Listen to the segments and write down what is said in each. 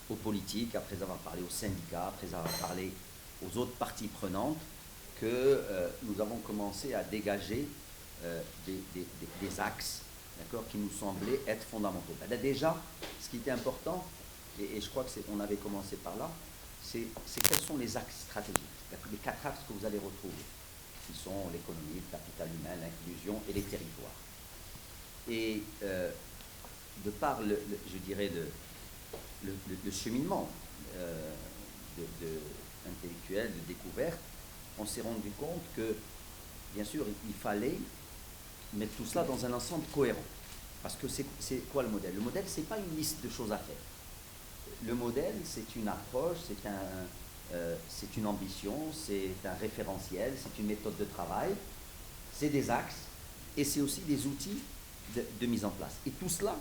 aux politiques, après avoir parlé aux syndicats, après avoir parlé aux autres parties prenantes, que nous avons commencé à dégager des axes, d'accord, qui nous semblaient être fondamentaux. Là, déjà, ce qui était important, et je crois qu'on avait commencé par là, c'est quels sont les axes stratégiques, les 4 axes que vous allez retrouver, qui sont l'économie, le capital humain, l'inclusion et les territoires. Et de par, je dirais, le cheminement intellectuel, de découverte, on s'est rendu compte que, bien sûr, il fallait mettre tout cela dans un ensemble cohérent. Parce que c'est quoi le modèle? Le modèle, ce n'est pas une liste de choses à faire. Le modèle, c'est une approche, c'est une ambition, c'est un référentiel, c'est une méthode de travail, c'est des axes, et c'est aussi des outils de mise en place. Et tout cela,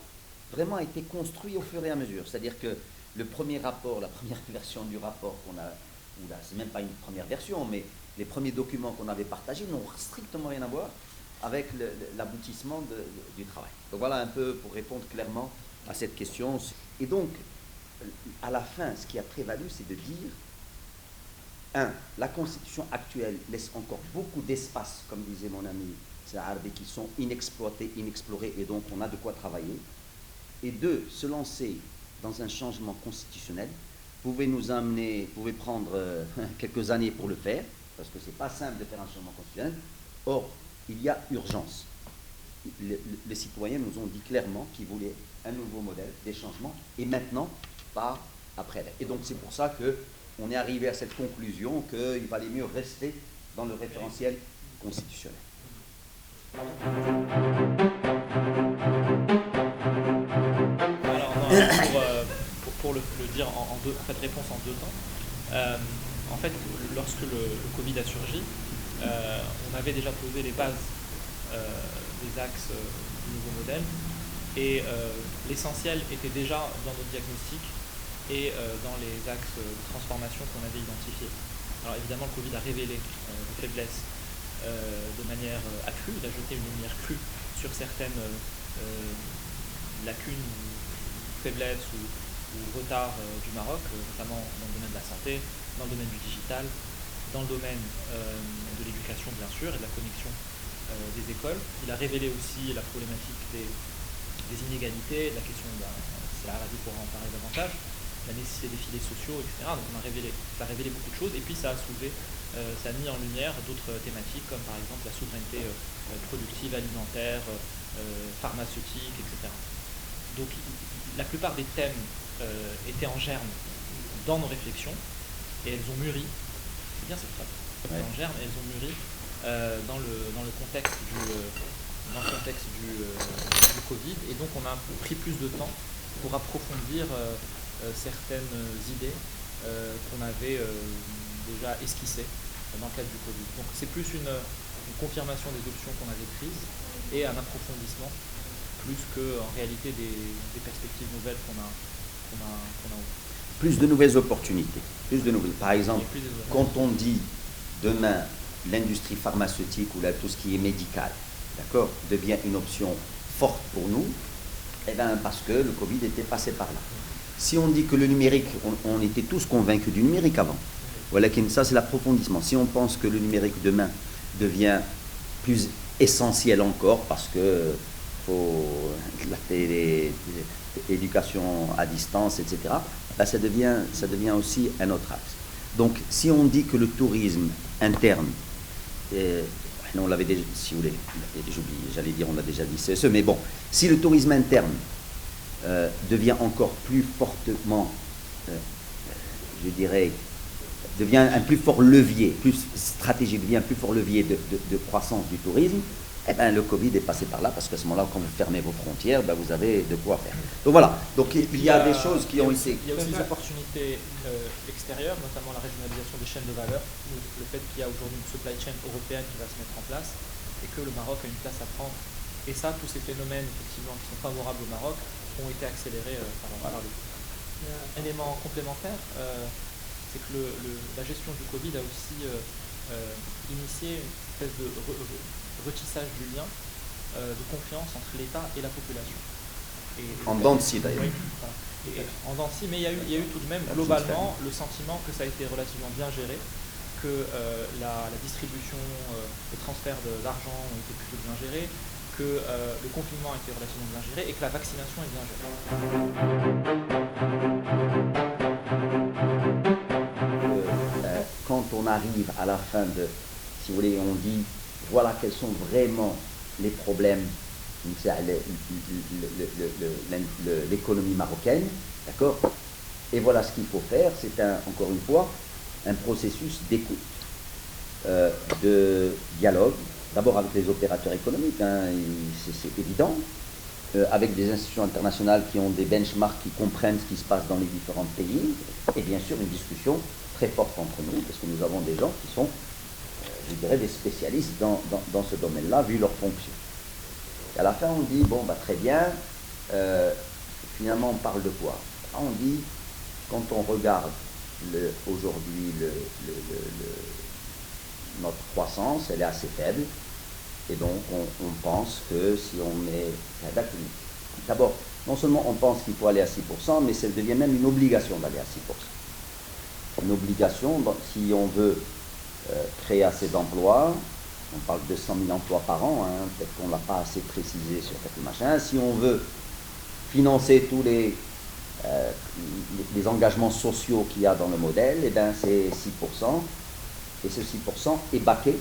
vraiment, a été construit au fur et à mesure. C'est-à-dire que le premier rapport, la première version du rapport qu'on a, ou là, c'est même pas une première version, mais les premiers documents qu'on avait partagés n'ont strictement rien à voir avec l'aboutissement du travail. Donc voilà un peu pour répondre clairement à cette question. Et donc, à la fin, ce qui a prévalu, c'est de dire, la Constitution actuelle laisse encore beaucoup d'espace, comme disait mon ami Saharbi, qui sont inexploités, inexplorés, et donc on a de quoi travailler. Et 2, se lancer dans un changement constitutionnel pouvait prendre quelques années pour le faire, parce que ce n'est pas simple de faire un changement constitutionnel. Or, il y a urgence. Les citoyens nous ont dit clairement qu'ils voulaient un nouveau modèle, des changements, et maintenant, pas après. Et donc c'est pour ça qu'on est arrivé à cette conclusion qu'il valait mieux rester dans le référentiel constitutionnel. Alors, pour le dire en fait, réponse en 2 temps. En fait, lorsque le Covid a surgi, on avait déjà posé les bases des axes du nouveau modèle, et l'essentiel était déjà dans notre diagnostic et dans les axes de transformation qu'on avait identifiés. Alors évidemment, le Covid a révélé des faiblesses de manière accrue, il a jeté une lumière crue sur certaines lacunes ou faiblesses ou retards du Maroc, notamment dans le domaine de la santé, dans le domaine du digital, dans le domaine de l'éducation bien sûr et de la connexion des écoles. Il a révélé aussi la problématique des inégalités, la question, c'est la radio pourra en parler davantage, la nécessité des filets sociaux, etc. Donc ça a révélé beaucoup de choses, et puis ça a soulevé, ça a mis en lumière d'autres thématiques comme par exemple la souveraineté productive, alimentaire, pharmaceutique, etc. Donc la plupart des thèmes étaient en germe dans nos réflexions, et elles ont mûri. C'est bien cette phrase. Ouais. En germe, elles ont mûri dans le contexte du Covid, et donc on a pris plus de temps pour approfondir certaines idées qu'on avait déjà esquissées dans le cadre du Covid. Donc c'est plus une confirmation des options qu'on avait prises et un approfondissement plus qu'en réalité des perspectives nouvelles qu'on a ouvertes. Plus de nouvelles opportunités. Par exemple, quand on dit demain l'industrie pharmaceutique ou là, tout ce qui est médical, d'accord, devient une option forte pour nous, eh bien parce que le Covid était passé par là. Si on dit que le numérique, on était tous convaincus du numérique avant. Voilà, ça c'est l'approfondissement. Si on pense que le numérique demain devient plus essentiel encore parce que faut l'éducation à distance, etc., ben ça devient aussi un autre axe. Donc si on dit que le tourisme interne, on l'avait déjà, si vous voulez, j'allais dire on l'a déjà dit, c'est ce, mais bon, si le tourisme interne devient encore plus fortement, je dirais, devient un plus fort levier, plus stratégique, devient un plus fort levier de croissance du tourisme, eh ben, le Covid est passé par là, parce qu'à ce moment-là, quand vous fermez vos frontières, ben, vous avez de quoi faire. Donc voilà, donc il y a des choses qui ont été... Il y a aussi des opportunités extérieures, notamment la régionalisation des chaînes de valeur, le fait qu'il y a aujourd'hui une supply chain européenne qui va se mettre en place, et que le Maroc a une place à prendre. Et ça, tous ces phénomènes effectivement qui sont favorables au Maroc ont été accélérés par le Covid. Un élément complémentaire, c'est que la gestion du Covid a aussi initié une espèce de retissage du lien de confiance entre l'État et la population. En dents de scie d'ailleurs. Oui, voilà. En dents de scie, mais il y a eu tout de même globalement le sentiment que ça a été relativement bien géré, que la distribution, les transferts d'argent ont été plutôt bien gérés, que le confinement a été relativement bien géré et que la vaccination est bien gérée. Quand on arrive à la fin de, si vous voulez, on dit voilà quels sont vraiment les problèmes de l'économie marocaine, d'accord? Et voilà ce qu'il faut faire, c'est encore une fois un processus d'écoute, de dialogue, d'abord avec les opérateurs économiques, hein, c'est évident, avec des institutions internationales qui ont des benchmarks, qui comprennent ce qui se passe dans les différents pays, et bien sûr une discussion très forte entre nous, parce que nous avons des gens qui sont, je dirais, des spécialistes dans ce domaine-là, vu leur fonction. Et à la fin, on dit, bon, bah, très bien, finalement, on parle de quoi? On dit, quand on regarde aujourd'hui notre croissance, elle est assez faible, et donc on pense que si on est... D'abord, non seulement on pense qu'il faut aller à 6%, mais ça devient même une obligation d'aller à 6%. Une obligation, si on veut créer assez d'emplois, on parle de 100 000 emplois par an, hein, peut-être qu'on ne l'a pas assez précisé sur quelques machins. Si on veut financer tous les engagements sociaux qu'il y a dans le modèle, eh bien c'est 6%, et ce 6% est baqué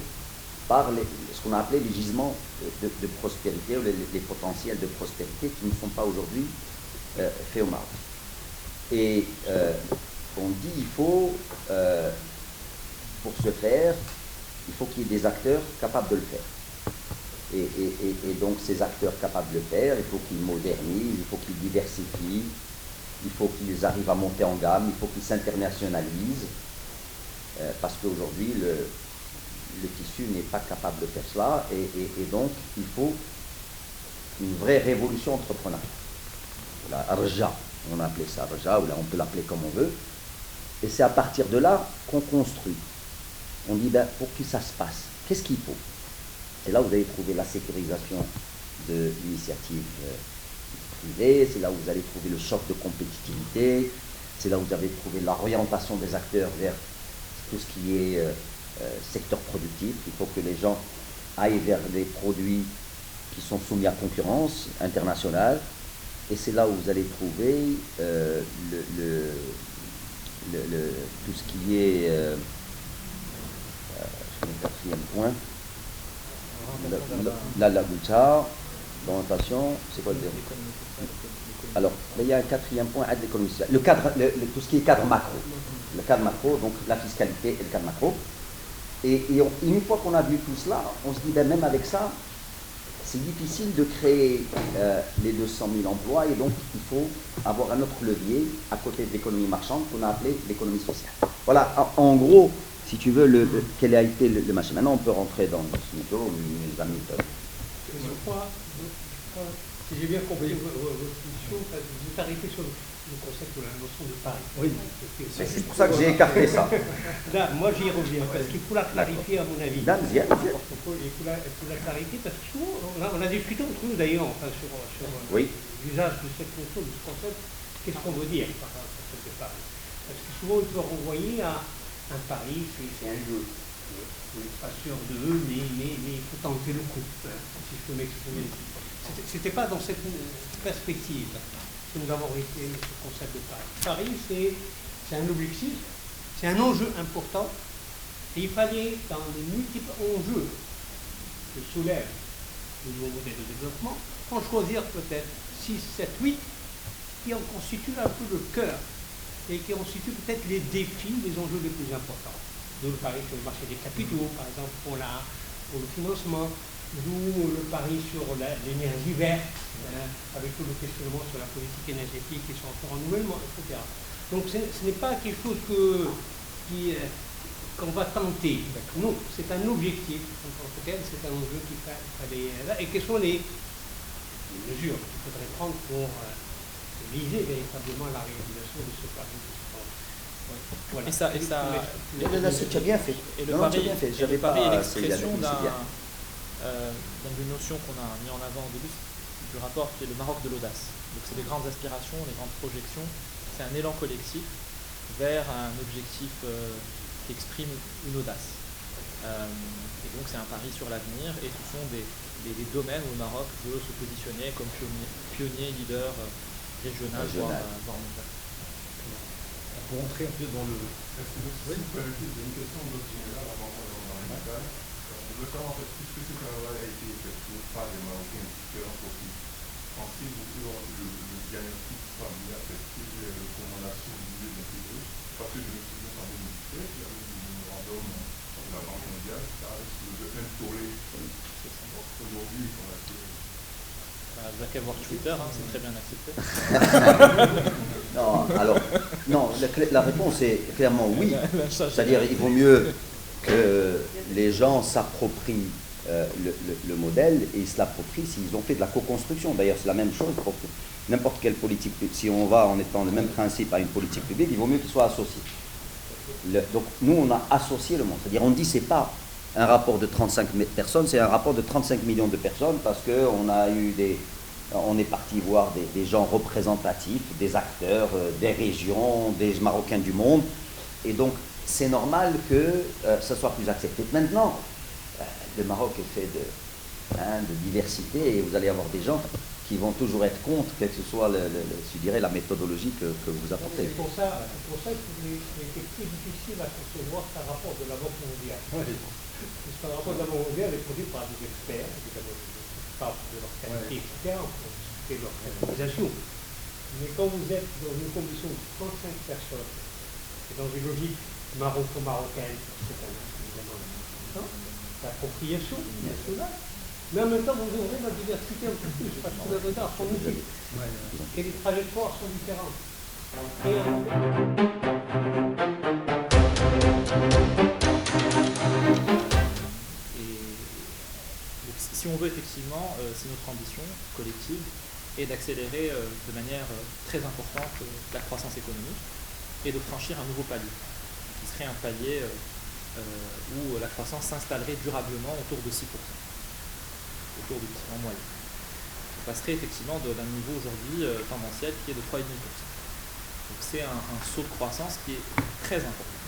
par ce qu'on a appelé les gisements de prospérité, ou les potentiels de prospérité qui ne sont pas aujourd'hui faits au Maroc. Et on dit il faut, pour ce faire, il faut qu'il y ait des acteurs capables de le faire. Et donc ces acteurs capables de le faire, il faut qu'ils modernisent, il faut qu'ils diversifient, il faut qu'ils arrivent à monter en gamme, il faut qu'ils s'internationalisent, parce qu'aujourd'hui le tissu n'est pas capable de faire cela, et donc il faut une vraie révolution entrepreneuriale. La Arja, on a appelé ça Arja, ou là on peut l'appeler comme on veut, et c'est à partir de là qu'on construit. On dit, ben, pour que ça se passe, qu'est-ce qu'il faut? C'est là où vous allez trouver la sécurisation de l'initiative privée, c'est là où vous allez trouver le choc de compétitivité, c'est là où vous allez trouver l'orientation des acteurs vers tout ce qui est secteur productif. Il faut que les gens aillent vers des produits qui sont soumis à concurrence internationale, et c'est là où vous allez trouver tout ce qui est le quatrième point, la Gouta, l'orientation, c'est quoi le dire? Alors, il y a un quatrième point, l'économie sociale. Tout ce qui est cadre macro. Le cadre macro, donc la fiscalité et le cadre macro. Et une fois qu'on a vu tout cela, on se dit, ben, même avec ça, c'est difficile de créer les 200 000 emplois, et donc il faut avoir un autre levier à côté de l'économie marchande qu'on a appelé l'économie sociale. Voilà, en gros, si tu veux, quel a été le machin. Maintenant, on peut rentrer dans ce niveau, mes amis. Je crois, si j'ai bien compris votre position, vous êtes arrêté sur le concept ou la notion de Paris. Oui, c'est pour ça que j'ai écarté ça. Là, moi j'y reviens, parce qu'il faut la clarifier à mon avis. Il faut la clarifier, parce que souvent, on a discuté entre nous d'ailleurs, enfin, sur l'usage de cette notion, de ce concept, qu'est-ce qu'on veut dire par le concept de Paris. Parce que souvent, il peut renvoyer à un Paris, c'est un jeu. On n'est pas sûr d'eux, mais il faut tenter le coup, hein, si je peux m'exprimer. C'était pas dans cette perspective que nous avons réussi ce concept de Paris. Paris, c'est un objectif, c'est un enjeu important, et il fallait, dans les multiples enjeux que soulève le nouveau modèle de développement, en choisir peut-être 6, 7, 8, qui en constituent un peu le cœur, et qui constituent peut-être les défis, les enjeux les plus importants. D'où le pari sur le marché des capitaux, par exemple, pour le financement, d'où le pari sur l'énergie verte, avec tout le questionnement sur la politique énergétique et sur le renouvellement, etc. Donc ce n'est pas quelque chose qu'on va tenter. Non, c'est un objectif en tant que tel, c'est un enjeu qu'il fallait... Et quelles sont les mesures qu'il faudrait prendre pour viser véritablement la réalisation de ce pari? Voilà. Tu as bien fait. Et le pari est l'expression d'une notion qu'on a mis en avant au début, le rapport qui est le Maroc de l'audace. Donc c'est des grandes aspirations, des grandes projections, c'est un élan collectif vers un objectif qui exprime une audace. Et donc c'est un pari sur l'avenir, et ce sont des domaines où le Maroc veut se positionner comme pionnier leader régional, voire mondial. Pour entrer un peu dans le... Est-ce que vous permettez une question d'ordre général avant qu'on je veux savoir en fait, puisque ce travail a été effectué par des Marocains différents profils, pensez-vous que le diagnostic soit bien affecté les recommandations du l'intégrer? Parce que je me souviens qu'en 2017, il y avait eu un mémorandum de la Banque mondiale qui avait instauré aujourd'hui qu'on a fait. Vous n'avez qu'à voir Twitter, c'est très bien accepté. Non, alors, non, la réponse est clairement oui. C'est-à-dire, il vaut mieux que les gens s'approprient le modèle, et ils se l'approprient s'ils ont fait de la co-construction. D'ailleurs, c'est la même chose pour n'importe quelle politique. Si on va en étant le même principe à une politique publique, il vaut mieux qu'ils soient associés. Donc, nous, on a associé le monde. C'est-à-dire, on dit c'est pas un rapport de 35 personnes, c'est un rapport de 35 millions de personnes, parce qu'on a eu on est parti voir des gens représentatifs, des acteurs, des régions, des Marocains du monde, et donc c'est normal que ça soit plus accepté. Maintenant, le Maroc est fait de diversité, et vous allez avoir des gens qui vont toujours être contre, quelle que soit je dirais, la méthodologie que vous apportez. C'est pour ça qu'il était plus difficile à concevoir qu'un rapport de la Banque mondiale. Puisqu'un rapport de la Banque mondiale est produit par des experts, évidemment, qui parlent de leur qualité, etc., pour discuter de leur réalisation. Mais quand vous êtes dans une condition de 35 personnes, et dans une logique maroco-marocaine, c'est évidemment l'appropriation nationale, mais en même temps, vous ouvrez la diversité un peu plus, parce que les retards sont multiples. Et les trajectoires sont différentes. Si on veut effectivement, c'est notre ambition collective, et d'accélérer de manière très importante la croissance économique, et de franchir un nouveau palier, qui serait un palier où la croissance s'installerait durablement autour de 6%. En moyenne. On passerait effectivement d'un niveau aujourd'hui tendanciel qui est de 3,5%. Donc c'est un saut de croissance qui est très important,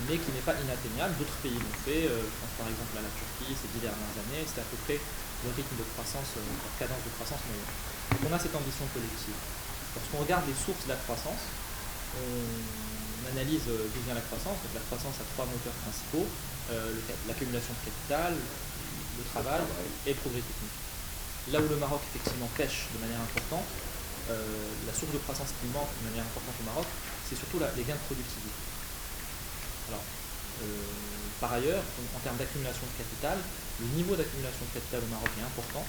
mais qui n'est pas inatteignable. D'autres pays l'ont fait, je pense par exemple à la Turquie ces 10 dernières années, c'était à peu près le rythme de croissance, la cadence de croissance moyenne. Donc on a cette ambition collective. Lorsqu'on regarde les sources de la croissance, on analyse d'où vient la croissance. Donc la croissance a 3 moteurs principaux, l'accumulation de capital, le travail et le progrès technique. Là où le Maroc effectivement pêche de manière importante, la source de croissance qui manque de manière importante au Maroc, c'est surtout les gains de productivité. Alors, par ailleurs, en termes d'accumulation de capital, le niveau d'accumulation de capital au Maroc est important,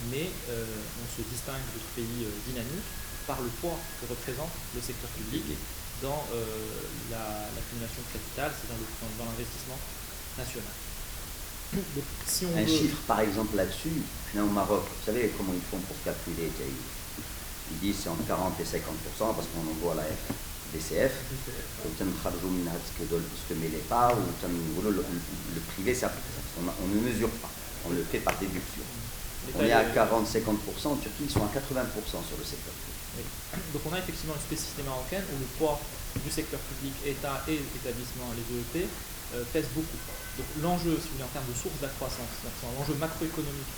mais on se distingue d'autres pays dynamiques par le poids que représente le secteur public dans l'accumulation de capital, c'est dans l'investissement national. Donc, si on chiffre par exemple là-dessus, au Maroc, vous savez comment ils font pour calculer? Ils disent c'est entre 40 et 50%, parce qu'on en voit la FDCF, mais les pas, le privé, on ne mesure pas, on le fait par déduction. On est à 40-50%, en Turquie ils sont à 80% sur le secteur privé. Donc on a effectivement une spécificité marocaine où le poids du secteur public, État et établissement, les EEP, pèse beaucoup. Donc l'enjeu, si vous voulez, en termes de source de la croissance, l'enjeu macroéconomique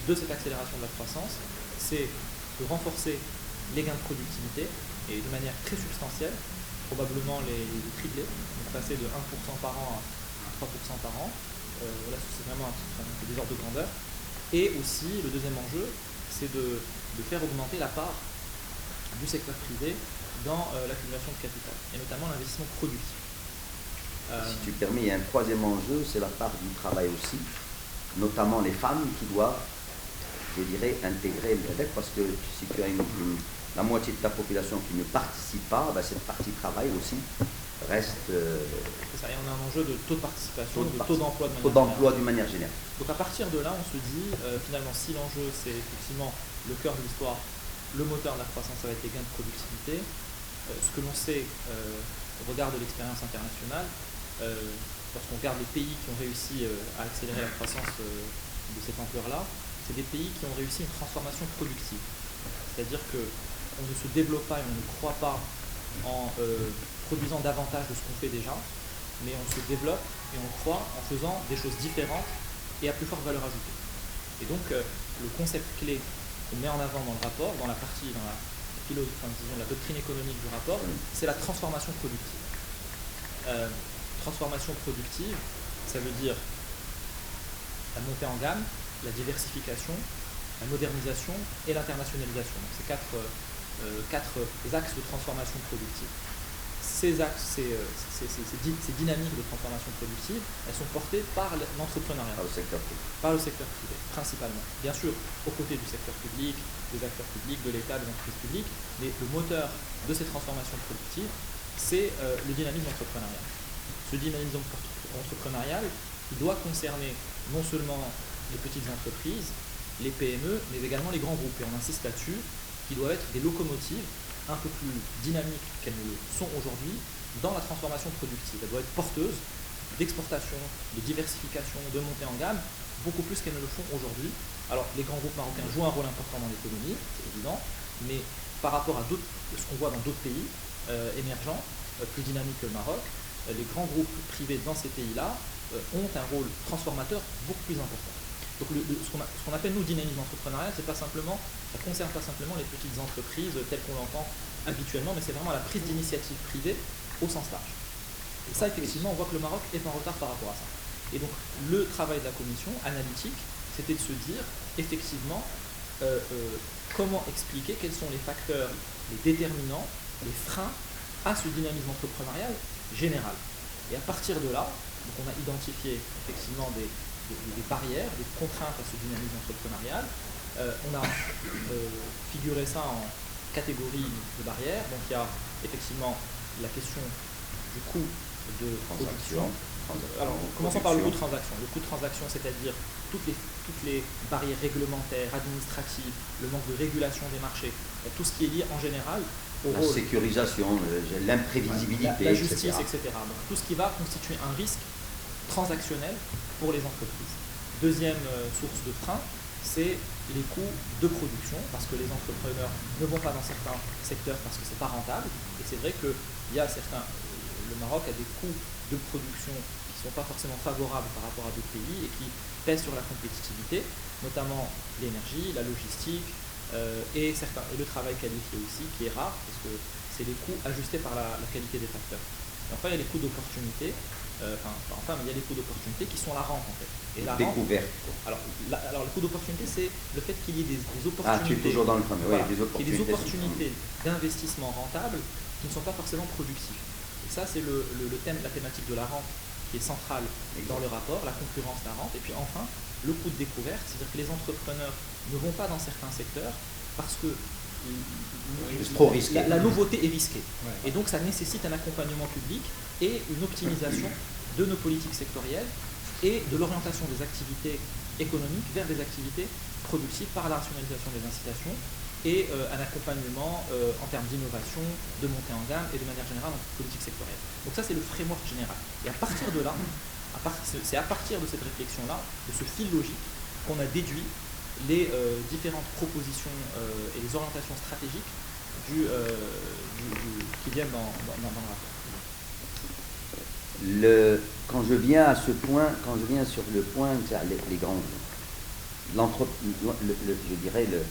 de cette accélération de la croissance, c'est de renforcer les gains de productivité, et de manière très substantielle, probablement les tripler, donc passer de 1% par an à 3% par an. Voilà, c'est vraiment des ordres de grandeur. Et aussi, le deuxième enjeu, c'est de faire augmenter la part du secteur privé dans l'accumulation de capital, et notamment l'investissement productif. Si tu permets, il y a un troisième enjeu, c'est la part du travail aussi, notamment les femmes qui doivent, je dirais, intégrer le MEDEC, parce que si tu as la moitié de ta population qui ne participe pas, cette partie travail aussi reste... C'est ça, et on a un enjeu de taux de participation, de taux d'emploi d'une manière générale. Donc à partir de là, on se dit, finalement, si l'enjeu c'est effectivement le cœur de l'histoire, le moteur de la croissance, ça va être les gains de productivité. Ce que l'on sait au regard de l'expérience internationale, lorsqu'on regarde les pays qui ont réussi à accélérer la croissance de cette ampleur-là, c'est des pays qui ont réussi une transformation productive. C'est-à-dire qu'on ne se développe pas et on ne croit pas en produisant davantage de ce qu'on fait déjà, mais on se développe et on croit en faisant des choses différentes et à plus forte valeur ajoutée. Et donc, le concept clé qu'on met en avant dans le rapport, dans la doctrine économique du rapport, c'est la transformation productive. Transformation productive, ça veut dire la montée en gamme, la diversification, la modernisation et l'internationalisation. Donc, c'est quatre axes de transformation productive. Ces axes, ces dynamiques de transformation productive, elles sont portées par l'entrepreneuriat. Par le secteur privé, principalement. Bien sûr, aux côtés du secteur public, des acteurs publics, de l'État, des entreprises publiques, mais le moteur de ces transformations productives, c'est le dynamisme entrepreneurial. Ce dynamisme entrepreneurial, il doit concerner non seulement les petites entreprises, les PME, mais également les grands groupes. Et on insiste là-dessus, qui doivent être des locomotives un peu plus dynamiques qu'elles ne le sont aujourd'hui dans la transformation productive. Elles doivent être porteuses d'exportation, de diversification, de montée en gamme, beaucoup plus qu'elles ne le font aujourd'hui. Alors, les grands groupes marocains jouent un rôle important dans l'économie, c'est évident, mais par rapport à ce qu'on voit dans d'autres pays émergents, plus dynamiques que le Maroc, les grands groupes privés dans ces pays-là ont un rôle transformateur beaucoup plus important. Donc ce qu'on appelle nous dynamisme entrepreneurial, ça ne concerne pas simplement les petites entreprises telles qu'on l'entend habituellement, mais c'est vraiment la prise d'initiative privée au sens large. Et ça, effectivement, on voit que le Maroc est en retard par rapport à ça. Et donc le travail de la commission analytique, c'était de se dire, effectivement, comment expliquer quels sont les facteurs, les déterminants, les freins à ce dynamisme entrepreneurial général. Et à partir de là, donc on a identifié effectivement des barrières, des contraintes à ce dynamisme entrepreneurial. On a figuré ça en catégories de barrières. Donc il y a effectivement la question du coût de production. Alors commençons par le coût de transaction. Le coût de transaction, c'est-à-dire toutes les barrières réglementaires, administratives, le manque de régulation des marchés, tout ce qui est lié en général au rôle. La sécurisation, l'imprévisibilité, la justice, etc. Donc tout ce qui va constituer un risque transactionnel pour les entreprises. Deuxième source de frein, c'est les coûts de production, parce que les entrepreneurs ne vont pas dans certains secteurs parce que c'est pas rentable. Et c'est vrai que le Maroc a des coûts de production qui ne sont pas forcément favorables par rapport à d'autres pays et qui pèsent sur la compétitivité, notamment l'énergie, la logistique et le travail qualifié aussi, qui est rare, parce que c'est les coûts ajustés par la qualité des facteurs. Et enfin, il y a les coûts d'opportunité. Mais il y a les coûts d'opportunité qui sont la rente en fait. Et la découverte. Alors le coût d'opportunité, c'est le fait qu'il y ait des opportunités. Ah, tu es toujours dans le premier. Voilà, oui, des opportunités d'investissement rentable qui ne sont pas forcément productifs. Et ça, c'est la thématique de la rente qui est centrale dans le rapport, la concurrence de la rente. Et puis enfin, le coût de découverte, c'est-à-dire que les entrepreneurs ne vont pas dans certains secteurs parce que c'est trop risqué. La nouveauté est risquée. Ouais. Et donc ça nécessite un accompagnement public et une optimisation de nos politiques sectorielles et de l'orientation des activités économiques vers des activités productives par la rationalisation des incitations et un accompagnement en termes d'innovation, de montée en gamme et de manière générale en politique sectorielle. Donc ça, c'est le framework général. Et à partir de là, c'est à partir de cette réflexion-là, de ce fil logique, qu'on a déduit les différentes propositions et les orientations stratégiques qui viennent dans le rapport. Quand je viens sur le point, les grands, je dirais le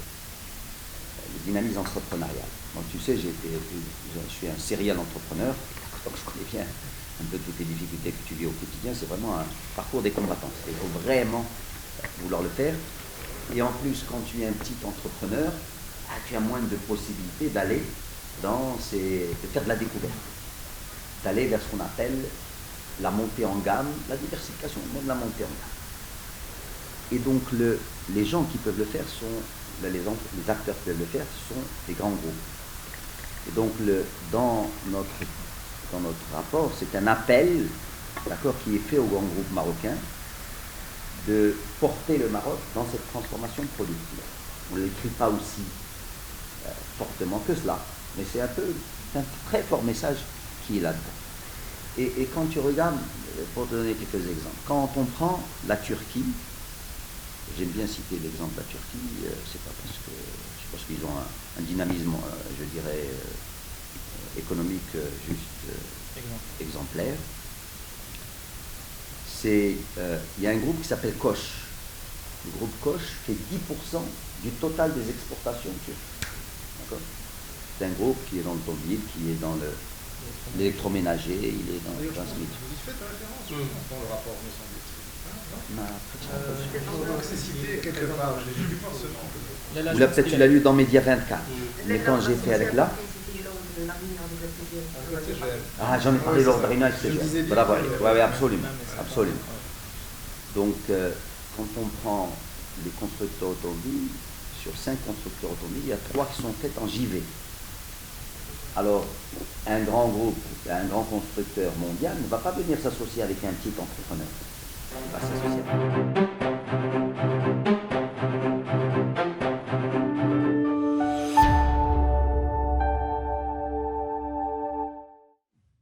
dynamisme entrepreneurial. Donc tu sais, je suis un serial entrepreneur, donc je connais bien un peu toutes les difficultés que tu vis au quotidien. C'est vraiment un parcours des combattants. Il faut vraiment vouloir le faire. Et en plus, quand tu es un petit entrepreneur, tu as moins de possibilités d'aller de faire de la découverte, d'aller vers ce qu'on appelle la montée en gamme, la diversification, même la montée en gamme. Et donc les gens qui peuvent le faire les acteurs qui peuvent le faire sont les grands groupes. Et donc dans notre rapport, c'est un appel, d'accord, qui est fait aux grands groupes marocains de porter le Maroc dans cette transformation productive. On ne l'écrit pas aussi fortement que cela, mais c'est un très fort message qui est là-dedans. Et quand tu regardes, pour te donner quelques exemples, quand on prend la Turquie, j'aime bien citer l'exemple de la Turquie, c'est pas parce qu'ils ont un dynamisme, je dirais, économique juste exemplaire. Il y a un groupe qui s'appelle Koç. Le groupe Koç fait 10% du total des exportations turques. D'accord. C'est un groupe qui est dans l'automobile, qui est dans l'électroménager, il est dans le transmission. Vous y faites référence dans le rapport, me semble-t-il. C'est cité quelque part. J'ai vu forcément. Ou là, peut-être tu l'as lu dans Média 24. Mais quand j'ai fait avec là. Ah, j'en ai parlé lors de Rina, c'est bravo. Oui, absolument. Absolument. Donc, quand on prend les constructeurs automobiles, sur 5 constructeurs automobiles, il y a 3 qui sont faits en JV. Alors, un grand groupe, un grand constructeur mondial ne va pas venir s'associer avec un petit entrepreneur. Il va s'associer avec